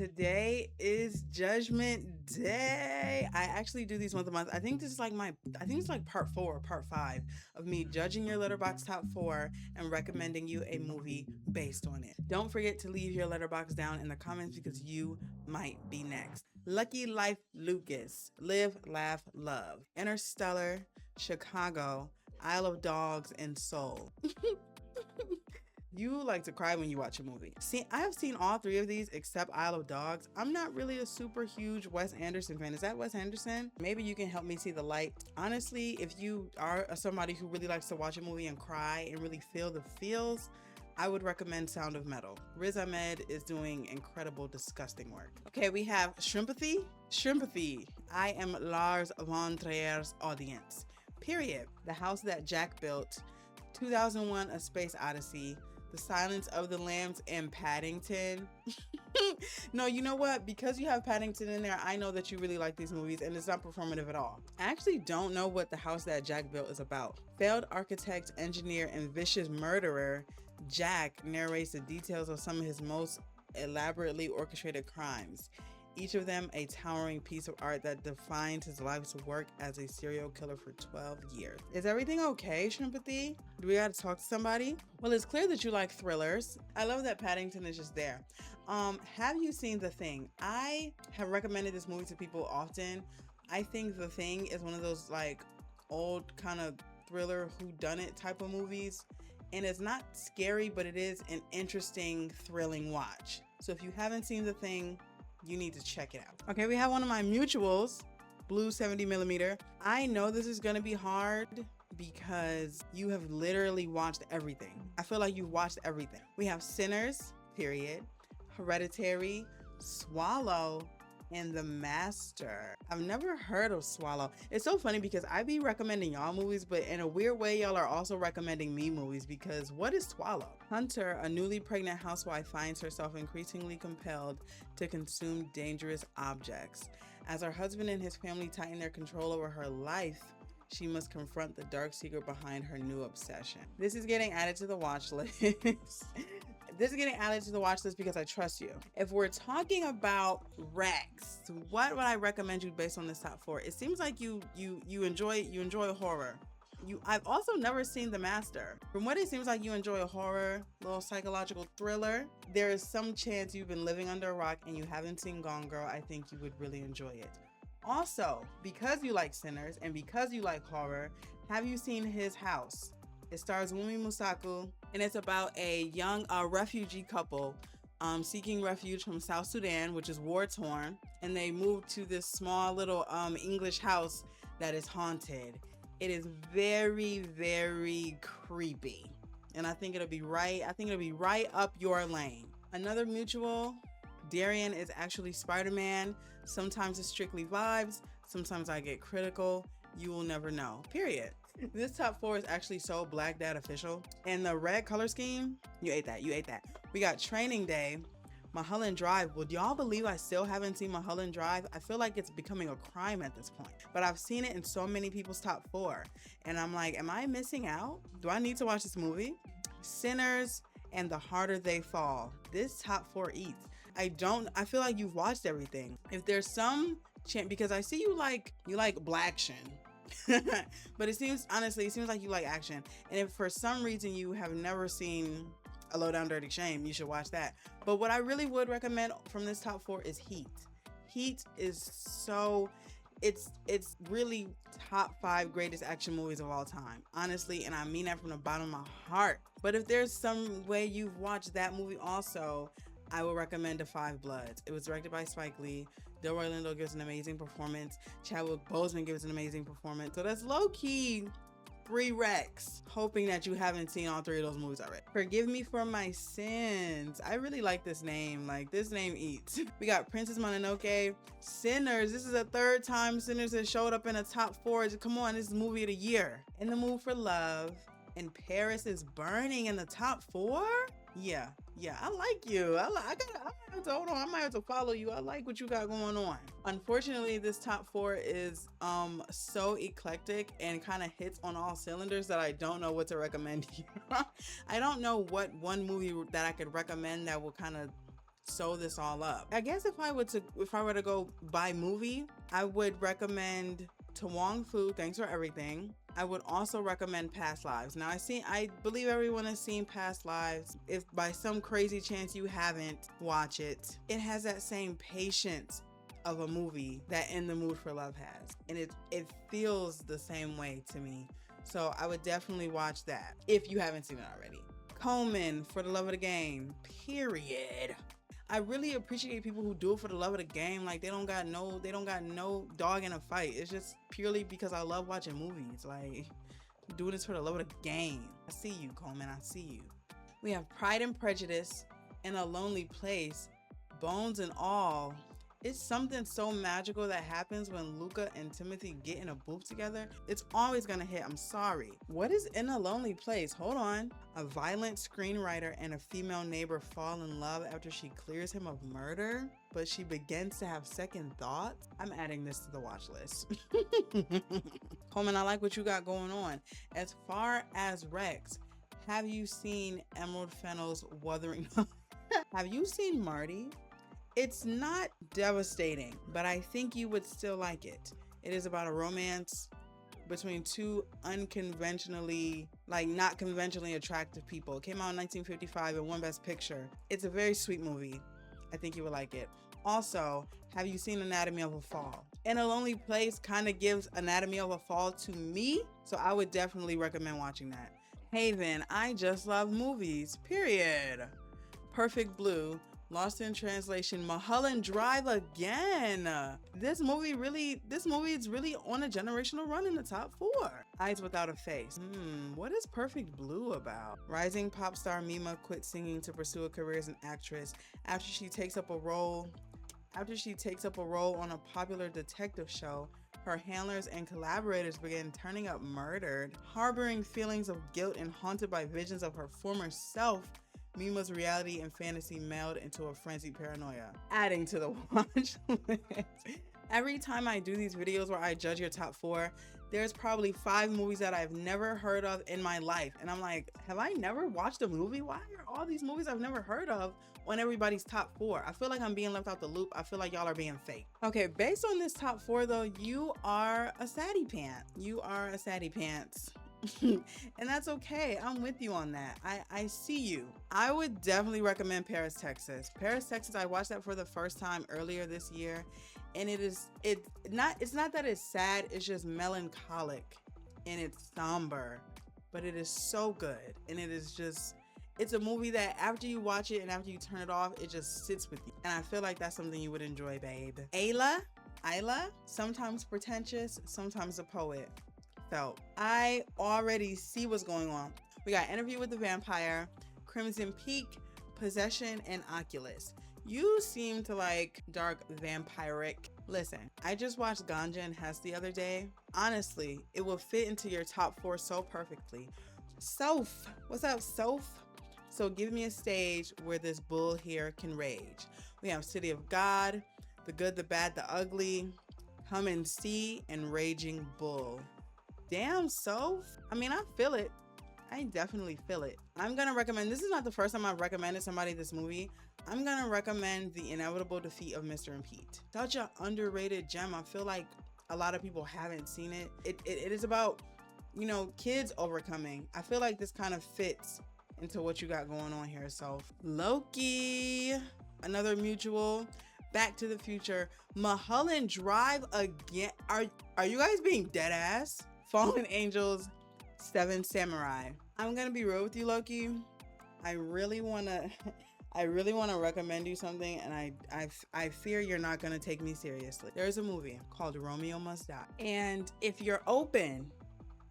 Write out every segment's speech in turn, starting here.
Today is Judgment Day. I actually do these once a month. I think it's like part 4 or part 5 of me judging your Letterboxd top 4 and recommending you a movie based on it. Don't forget to leave your Letterboxd down in the comments because you might be next. Lucky Life Lucas, Live, Laugh, Love, Interstellar, Chicago, Isle of Dogs, and Soul. You like to cry when you watch a movie. See, I have seen all 3 of these except Isle of Dogs. I'm not really a super huge Wes Anderson fan. Is that Wes Anderson? Maybe you can help me see the light. Honestly, if you are somebody who really likes to watch a movie and cry and really feel the feels, I would recommend Sound of Metal. Riz Ahmed is doing incredible, disgusting work. Okay, we have Shrimpathy. Shrimpathy. I am Lars von Trier's audience. Period. The House That Jack Built. 2001: A Space Odyssey. The Silence of the Lambs, and Paddington. No, you know what? Because you have Paddington in there, I know that you really like these movies, and it's not performative at all. I actually don't know what The House That Jack Built is about. Failed architect, engineer, and vicious murderer, Jack narrates the details of some of his most elaborately orchestrated crimes, each of them a towering piece of art that defines his life's work as a serial killer for 12 years. Is everything okay, Shrimpathy? Do we gotta talk to somebody? Well, it's clear that you like thrillers. I love that Paddington is just there. Have you seen The Thing? I have recommended this movie to people often. I think The Thing is one of those like old kind of thriller whodunit type of movies. And it's not scary, but it is an interesting, thrilling watch. So if you haven't seen The Thing, you need to check it out. Okay, we have one of my mutuals, Blue 70mm. I know this is gonna be hard because you have literally watched everything. I feel like you've watched everything. We have Sinners, period, Hereditary, Swallow, and The Master. I've never heard of Swallow. It's so funny because I be recommending y'all movies, but in a weird way, y'all are also recommending me movies because what is Swallow? Hunter, a newly pregnant housewife, finds herself increasingly compelled to consume dangerous objects. As her husband and his family tighten their control over her life, she must confront the dark secret behind her new obsession. This is getting added to the watch list. This is getting added to the watch list because I trust you. If we're talking about Rex, what would I recommend you based on this top 4? It seems like you enjoy horror. I've also never seen The Master. From what it seems like you enjoy a horror, little psychological thriller. There is some chance you've been living under a rock and you haven't seen Gone Girl. I think you would really enjoy it. Also, because you like Sinners and because you like horror, have you seen His House? It stars Wumi Musaku, and it's about a young refugee couple seeking refuge from South Sudan, which is war-torn, and they move to this small little English house that is haunted. It is very, very creepy, and I think it'll be right up your lane. Another mutual, Darian is actually Spider-Man. Sometimes it's strictly vibes, sometimes I get critical. You will never know, period. This top 4 is actually so Black Dad official. And the red color scheme, you ate that. We got Training Day, Mulholland Drive. Would y'all believe I still haven't seen Mulholland Drive? I feel like it's becoming a crime at this point. But I've seen it in so many people's top 4. And I'm like, am I missing out? Do I need to watch this movie? Sinners and The Harder They Fall. This top 4 eats. I feel like you've watched everything. If there's some chance, because I see you like black action. But it seems like you like action. And if for some reason you have never seen A Low Down Dirty Shame, you should watch that. But what I really would recommend from this top 4 is Heat. Heat is it's really top 5 greatest action movies of all time, honestly, and I mean that from the bottom of my heart. But if there's some way you've watched that movie also, I will recommend The Five Bloods. It was directed by Spike Lee. Delroy Lindo gives an amazing performance. Chadwick Boseman gives an amazing performance. So that's low-key 3 Rex. Hoping that you haven't seen all 3 of those movies already. Forgive Me for My Sins. I really like this name. Like, this name eats. We got Princess Mononoke. Sinners. This is the 3rd time Sinners has showed up in the top 4. Come on, this is movie of the year. In the Mood for Love. And Paris is Burning in the top 4? Yeah, I like you. I might have to hold on. I might have to follow you. I like what you got going on. Unfortunately, this top 4 is so eclectic and kind of hits on all cylinders that I don't know what to recommend you. I don't know what one movie that I could recommend that will kind of sew this all up. I guess if I were to go by movie, I would recommend To Wong Fu, Thanks for Everything. I would also recommend Past Lives. Now I believe everyone has seen Past Lives. If by some crazy chance you haven't, watch it. It has that same patience of a movie that In the Mood for Love has. And it feels the same way to me. So I would definitely watch that if you haven't seen it already. Coleman, For the Love of the Game, period. I really appreciate people who do it for the love of the game. Like they don't got no dog in a fight. It's just purely because I love watching movies. Like doing this for the love of the game. I see you, Coleman. I see you. We have Pride and Prejudice, In a Lonely Place, Bones and All. It's something so magical that happens when Luca and Timothy get in a booth together. It's always gonna hit. I'm sorry. What is In a Lonely Place? Hold on. A violent screenwriter and a female neighbor fall in love after she clears him of murder, but she begins to have second thoughts. I'm adding this to the watch list. Coleman, I like what you got going on. As far as Rex, have you seen Emerald Fennell's Wuthering? Have you seen Marty? It's not devastating, but I think you would still like it. It is about a romance between two unconventionally, not conventionally attractive people. It came out in 1955 and won Best Picture. It's a very sweet movie. I think you would like it. Also, have you seen Anatomy of a Fall? In a Lonely Place kind of gives Anatomy of a Fall to me, so I would definitely recommend watching that. Haven, I just love movies, period. Perfect Blue, Lost in Translation, Mulholland Drive again. This movie is really on a generational run in the top 4. Eyes Without a Face. What is Perfect Blue about? Rising pop star Mima quit singing to pursue a career as an actress after she takes up a role on a popular detective show. Her handlers and collaborators began turning up murdered. Harboring feelings of guilt and haunted by visions of her former self, Mima's reality and fantasy meld into a frenzied paranoia. Adding to the watch list. Every time I do these videos where I judge your top 4, there's probably 5 movies that I've never heard of in my life. And I'm like, have I never watched a movie? Why are all these movies I've never heard of on everybody's top 4? I feel like I'm being left out the loop. I feel like y'all are being fake. Okay, based on this top 4 though, you are a satty pant. You are a satty pants. And that's okay. I'm with you on that. I see you. I would definitely recommend Paris, Texas. Paris, Texas, I watched that for the first time earlier this year, and it's not that it's sad, it's just melancholic and it's somber, but it is so good. And it's a movie that after you watch it and after you turn it off, it just sits with you. And I feel like that's something you would enjoy, babe. Ayla, sometimes pretentious, sometimes a poet. I already see what's going on. We got Interview with the Vampire, Crimson Peak, Possession, and Oculus. You seem to like dark vampiric. Listen, I just watched Ganja and Hess the other day. Honestly, it will fit into your top 4 so perfectly. Soph, what's up, Soph? So give me a stage where this bull here can rage. We have City of God, The Good, the Bad, the Ugly, Come and See, and Raging Bull. Damn, Soph. I mean, I feel it. I definitely feel it. I'm gonna recommend, this is not the first time I've recommended somebody this movie. I'm gonna recommend The Inevitable Defeat of Mr. and Pete. Such an underrated gem. I feel like a lot of people haven't seen it. It is about, kids overcoming. I feel like this kind of fits into what you got going on here. So Loki, another mutual. Back to the Future, Mulholland Drive again. Are you guys being dead ass? Fallen Angels, Seven Samurai. I'm gonna be real with you, Loki. I really wanna recommend you something, and I fear you're not gonna take me seriously. There's a movie called Romeo Must Die, and if you're open,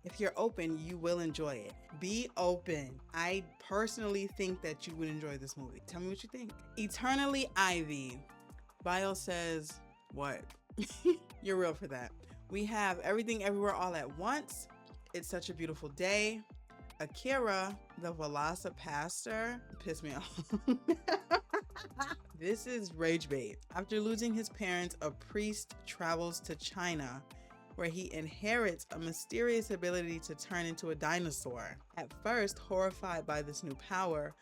you will enjoy it. Be open. I personally think that you would enjoy this movie. Tell me what you think. Eternally Ivy. Bio says, what? You're real for that. We have Everything Everywhere All at Once, It's Such a Beautiful Day, Akira, The Velocipaster, pissed me off. This is rage bait. After losing his parents, a priest travels to China, where he inherits a mysterious ability to turn into a dinosaur. At first, horrified by this new power,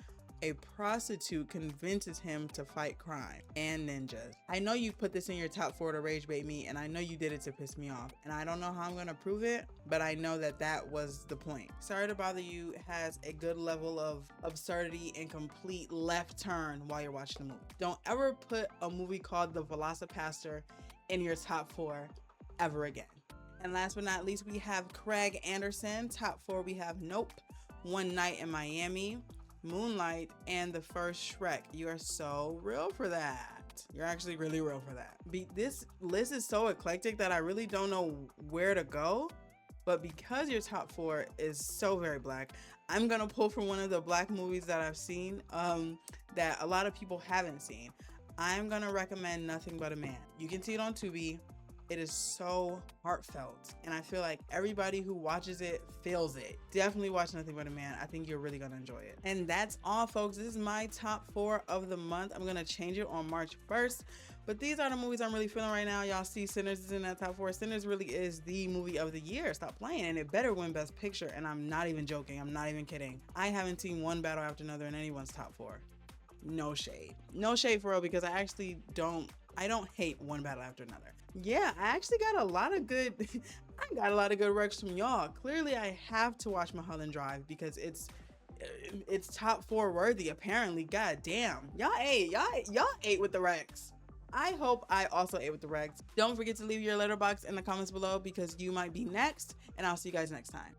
A prostitute convinces him to fight crime and ninjas. I know you put this in your top 4 to rage bait me, and I know you did it to piss me off, and I don't know how I'm gonna prove it, but I know that that was the point. Sorry to Bother You has a good level of absurdity and complete left turn while you're watching the movie. Don't ever put a movie called The Velocipaster in your top 4 ever again. And last but not least, we have Craig Anderson. Top 4, we have Nope, One Night in Miami, Moonlight, and the first Shrek. You are so real for that. You're actually really real for that. This list is so eclectic that I really don't know where to go. But because your top 4 is so very black, I'm gonna pull from one of the black movies that I've seen that a lot of people haven't seen. I'm gonna recommend Nothing But a Man. You can see it on Tubi. It is so heartfelt, and I feel like everybody who watches it feels it. Definitely watch Nothing But a Man. I think you're really gonna enjoy it. And that's all, folks. This is my top 4 of the month. I'm gonna change it on March 1st, but these are the movies I'm really feeling right now. Y'all see Sinners is in that top 4. Sinners really is the movie of the year. Stop playing, and it better win Best Picture, and I'm not even joking. I'm not even kidding. I haven't seen one battle after another in anyone's top 4. No shade. No shade for real, because I actually don't hate one battle after another. Yeah, I actually got a lot of good I got a lot of good recs from y'all. Clearly I have to watch Mulholland Drive because it's top 4 worthy apparently. God damn. Y'all ate with the recs. I hope I also ate with the recs. Don't forget to leave your letterbox in the comments below because you might be next, and I'll see you guys next time.